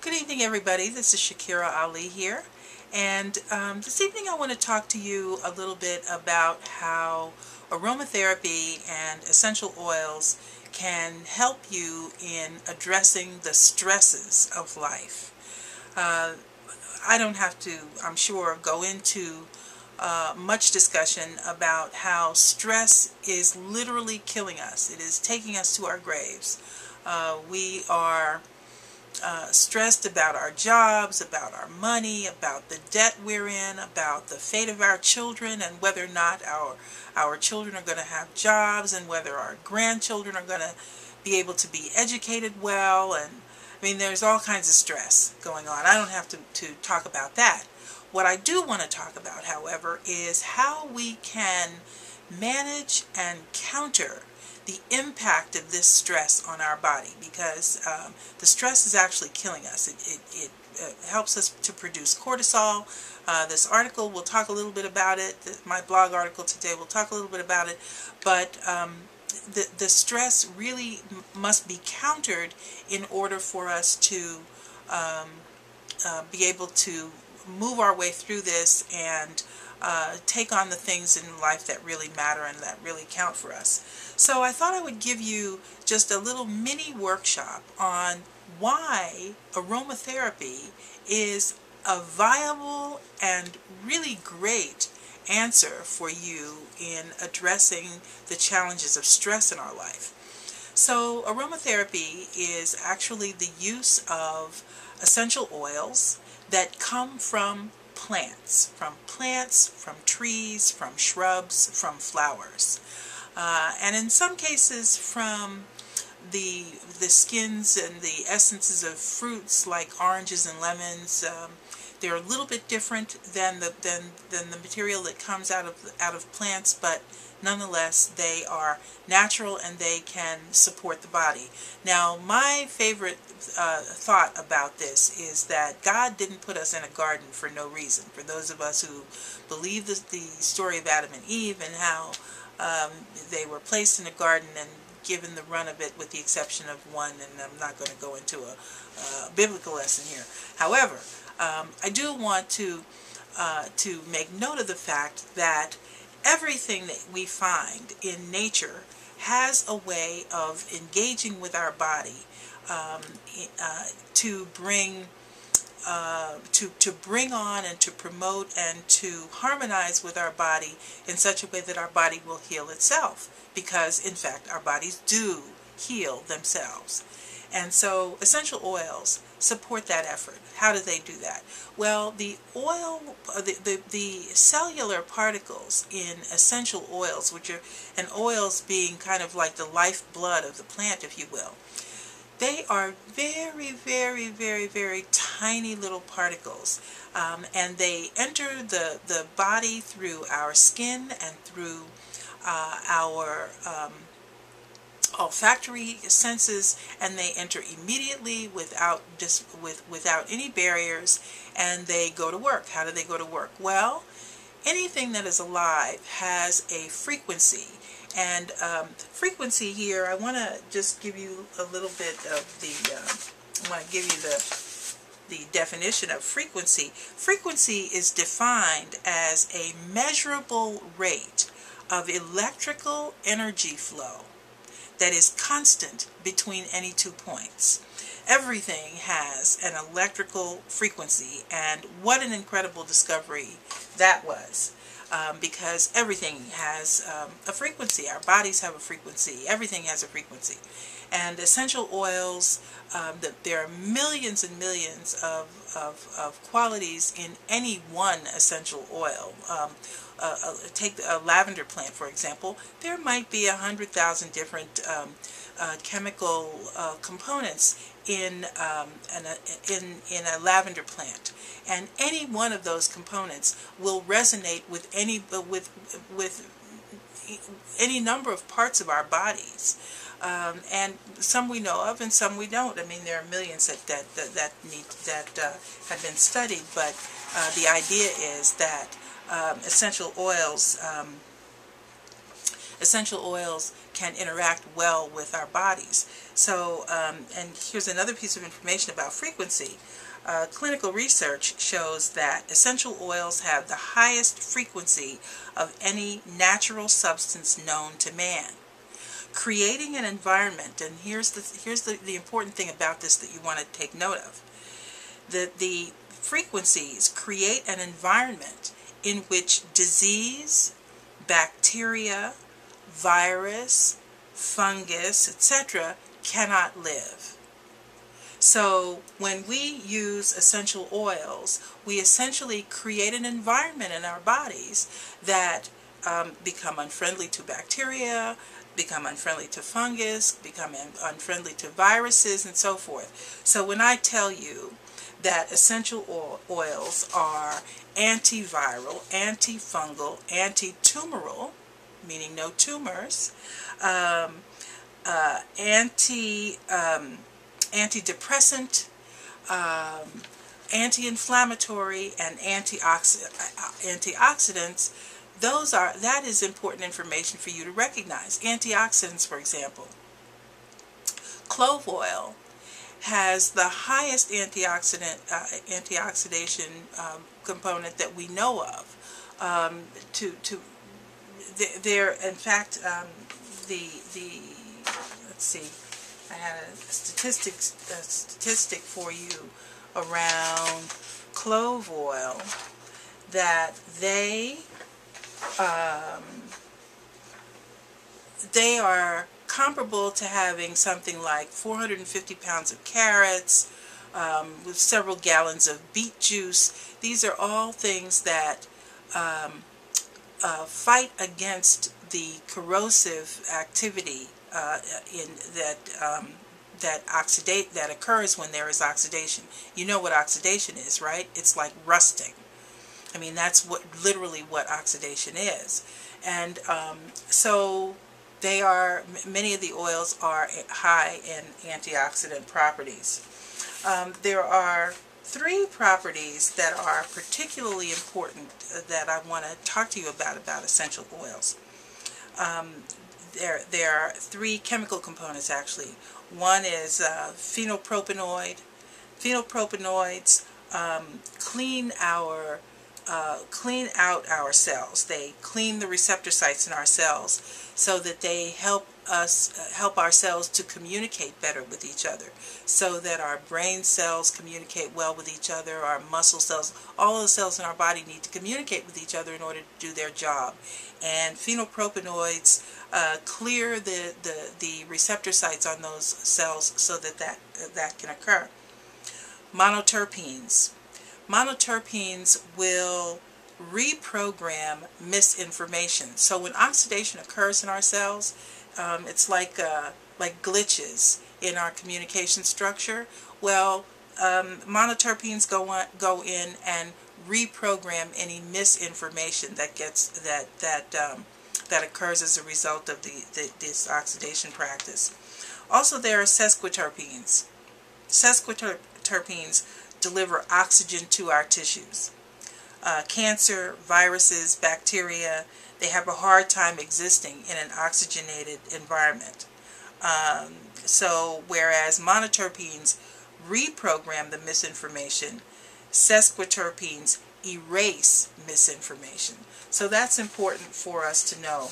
Good evening, everybody. This is Shakira Ali here. And this evening I want to talk to you a little bit about how aromatherapy and essential oils can help you in addressing the stresses of life. I don't have to, I'm sure, go into much discussion about how stress is literally killing us. It is taking us to our graves. We are stressed about our jobs, about our money, about the debt we're in, about the fate of our children, and whether or not our children are going to have jobs, and whether our grandchildren are going to be able to be educated well. And I mean, there's all kinds of stress going on. I don't have to talk about that. What I do want to talk about, however, is how we can manage and counter the impact of this stress on our body, because the stress is actually killing us. It helps us to produce cortisol. This article, we'll talk a little bit about it. My blog article today, we'll talk a little bit about it. But the stress really must be countered in order for us to be able to move our way through this and take on the things in life that really matter and that really count for us. So I thought I would give you just a little mini workshop on why aromatherapy is a viable and really great answer for you in addressing the challenges of stress in our life. So aromatherapy is actually the use of essential oils that come from plants, from trees, from shrubs, from flowers, and in some cases from the skins and the essences of fruits like oranges and lemons. They're a little bit different than the material that comes out of plants, but nonetheless they are natural and they can support the body. Now, my favorite thought about this is that God didn't put us in a garden for no reason. For those of us who believe the story of Adam and Eve and how they were placed in a garden and given the run of it, with the exception of one, and I'm not going to go into a biblical lesson here. However, I do want to make note of the fact that everything that we find in nature has a way of engaging with our body to bring on and to promote and to harmonize with our body in such a way that our body will heal itself, because in fact our bodies do heal themselves. And so essential oils support that effort. How do they do that? Well, the cellular particles in essential oils, and oils being kind of like the lifeblood of the plant, if you will, they are very, very, very, very tiny little particles, and they enter the body through our skin and through our olfactory senses, and they enter immediately without any barriers, and they go to work. How do they go to work? Well, anything that is alive has a frequency. And frequency here, I want to just give you a little bit of I want to give you the definition of frequency. Frequency is defined as a measurable rate of electrical energy flow that is constant between any 2 points. Everything has an electrical frequency, and what an incredible discovery that was. Because everything has a frequency. Our bodies have a frequency. Everything has a frequency. And essential oils, there are millions and millions of qualities in any one essential oil. Take a lavender plant, for example. There might be 100,000 different chemical components in a lavender plant, and any one of those components will resonate with any number of parts of our bodies, and some we know of and some we don't. I mean, there are millions that have been studied, but the idea is that essential oils essential oils can interact well with our bodies. So, and here's another piece of information about frequency. Clinical research shows that essential oils have the highest frequency of any natural substance known to man. Creating an environment, and here's the important thing about this that you want to take note of. The frequencies create an environment in which disease, bacteria, virus, fungus, etc. cannot live. So when we use essential oils, we essentially create an environment in our bodies that become unfriendly to bacteria, become unfriendly to fungus, become unfriendly to viruses, and so forth. So when I tell you that essential oils are antiviral, antifungal, anti-tumoral, meaning no tumors, antidepressant, anti-inflammatory, and antioxidants, that is important information for you to recognize. Antioxidants, for example, clove oil has the highest antioxidation component that we know of. In fact, let's see, I had a statistic for you around clove oil that they are comparable to having something like 450 pounds of carrots, with several gallons of beet juice. These are all things that fight against the corrosive activity that occurs when there is oxidation. You know what oxidation is, right? It's like rusting. I mean, that's literally what oxidation is. And so many of the oils are high in antioxidant properties. There are 3 properties that are particularly important that I want to talk to you about essential oils. There are 3 chemical components, actually. One is phenylpropanoid. Phenylpropanoids clean out our cells. They clean the receptor sites in our cells so that they help our cells to communicate better with each other, so that our brain cells communicate well with each other, our muscle cells, all of the cells in our body need to communicate with each other in order to do their job. And phenylpropanoids clear the receptor sites on those cells so that can occur. Monoterpenes. Monoterpenes will reprogram misinformation. So when oxidation occurs in our cells, it's like glitches in our communication structure. Well, monoterpenes go in and reprogram any misinformation that occurs as a result of this oxidation practice. Also, there are sesquiterpenes. Sesquiterpenes deliver oxygen to our tissues. Cancer, viruses, bacteria, they have a hard time existing in an oxygenated environment. So whereas monoterpenes reprogram the misinformation, sesquiterpenes erase misinformation. So that's important for us to know.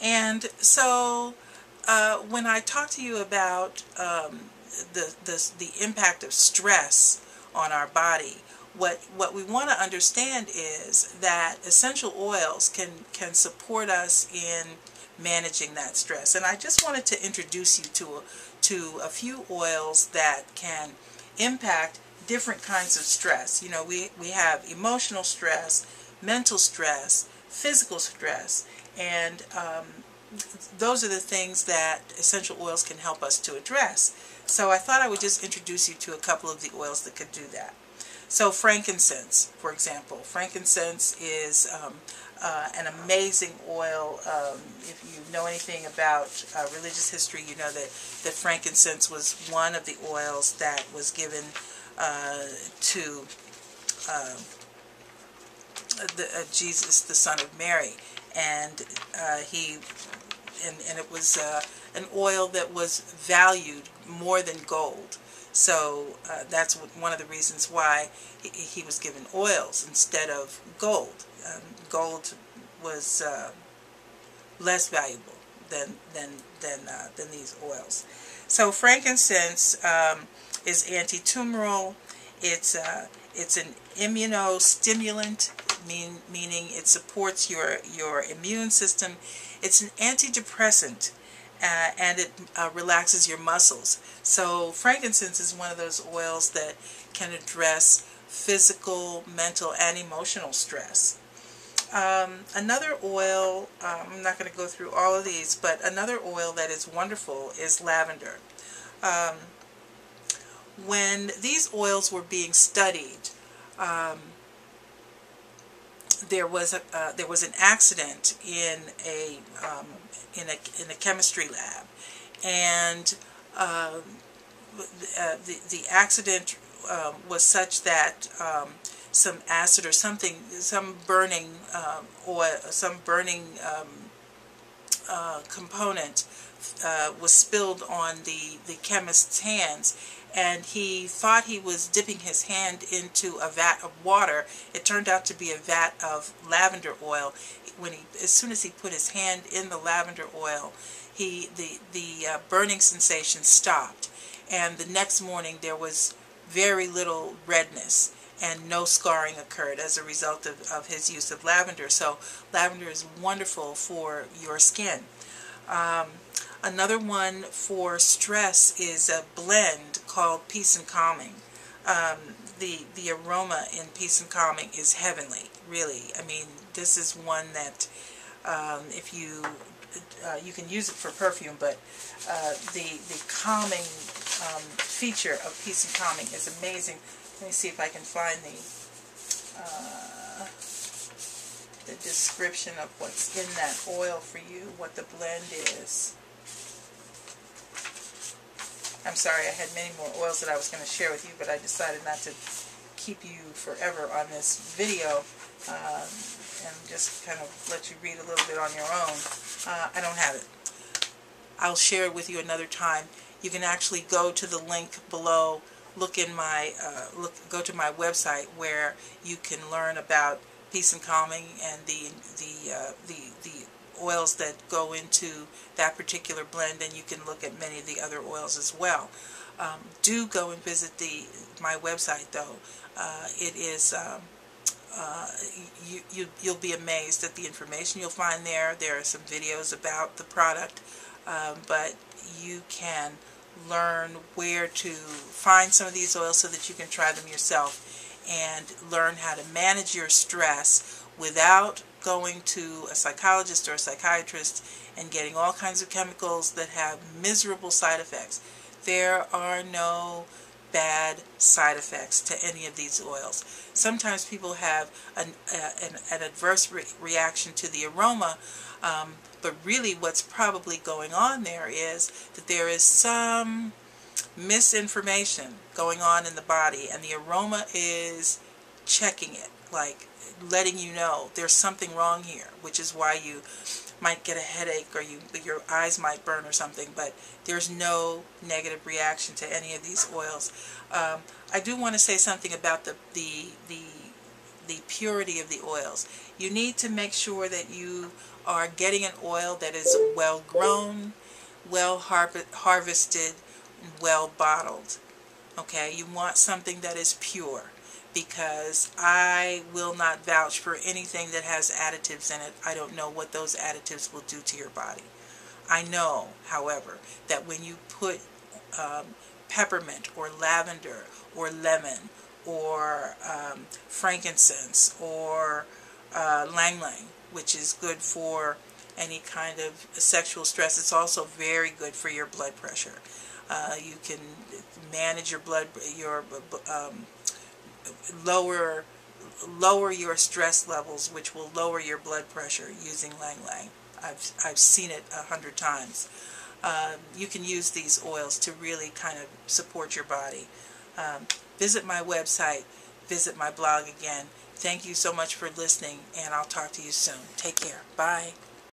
And so when I talk to you about the impact of stress on our body, what we want to understand is that essential oils can support us in managing that stress. And I just wanted to introduce you to a few oils that can impact different kinds of stress. You know, we have emotional stress, mental stress, physical stress, and those are the things that essential oils can help us to address. So I thought I would just introduce you to a couple of the oils that could do that. So frankincense, for example. Frankincense is an amazing oil. If you know anything about religious history, you know that frankincense was one of the oils that was given to Jesus, the son of Mary. and it was an oil that was valued more than gold. So that's one of the reasons why he was given oils instead of gold. Gold was less valuable than these oils. So frankincense is anti-tumoral. It's an immunostimulant, meaning it supports your immune system. It's an antidepressant, and it relaxes your muscles. So frankincense is one of those oils that can address physical, mental, and emotional stress. Another oil, I'm not going to go through all of these, but another oil that is wonderful is lavender. When these oils were being studied, there was an accident in a chemistry lab, and the accident was such that some acid or something, some burning oil, some burning component was spilled on the chemist's hands, and he thought he was dipping his hand into a vat of water. It turned out to be a vat of lavender oil. As soon as he put his hand in the lavender oil, the burning sensation stopped, and the next morning there was very little redness, and no scarring occurred as a result of his use of lavender. So lavender is wonderful for your skin. Another one for stress is a blend called Peace and Calming. The aroma in Peace and Calming is heavenly, really. I mean, this is one that if you can use it for perfume, but the calming feature of Peace and Calming is amazing. Let me see if I can find the description of what's in that oil for you, what the blend is. I'm sorry, I had many more oils that I was going to share with you, but I decided not to keep you forever on this video and just kind of let you read a little bit on your own. I don't have it. I'll share it with you another time. You can actually go to the link below, look in my go to my website where you can learn about Peace and Calming and the oils that go into that particular blend, and you can look at many of the other oils as well. Do go and visit my website though. It is you'll be amazed at the information you'll find there. There are some videos about the product, but you can learn where to find some of these oils so that you can try them yourself and learn how to manage your stress without going to a psychologist or a psychiatrist and getting all kinds of chemicals that have miserable side effects. There are no bad side effects to any of these oils. Sometimes people have an adverse reaction to the aroma, but really what's probably going on there is that there is some misinformation going on in the body, and the aroma is checking it, like letting you know there's something wrong here, which is why you might get a headache or your eyes might burn or something, but there's no negative reaction to any of these oils. I do want to say something about the purity of the oils. You need to make sure that you are getting an oil that is well grown, well harvested, and well bottled. Okay, you want something that is pure, because I will not vouch for anything that has additives in it. I don't know what those additives will do to your body. I know, however, that when you put peppermint or lavender or lemon or frankincense or ylang-ylang, which is good for any kind of sexual stress, it's also very good for your blood pressure. You can manage your lower your stress levels, which will lower your blood pressure using ylang-ylang. I've seen it 100 times. You can use these oils to really kind of support your body. Visit my website, visit my blog again, Thank you so much for listening, and I'll talk to you soon. Take care. Bye.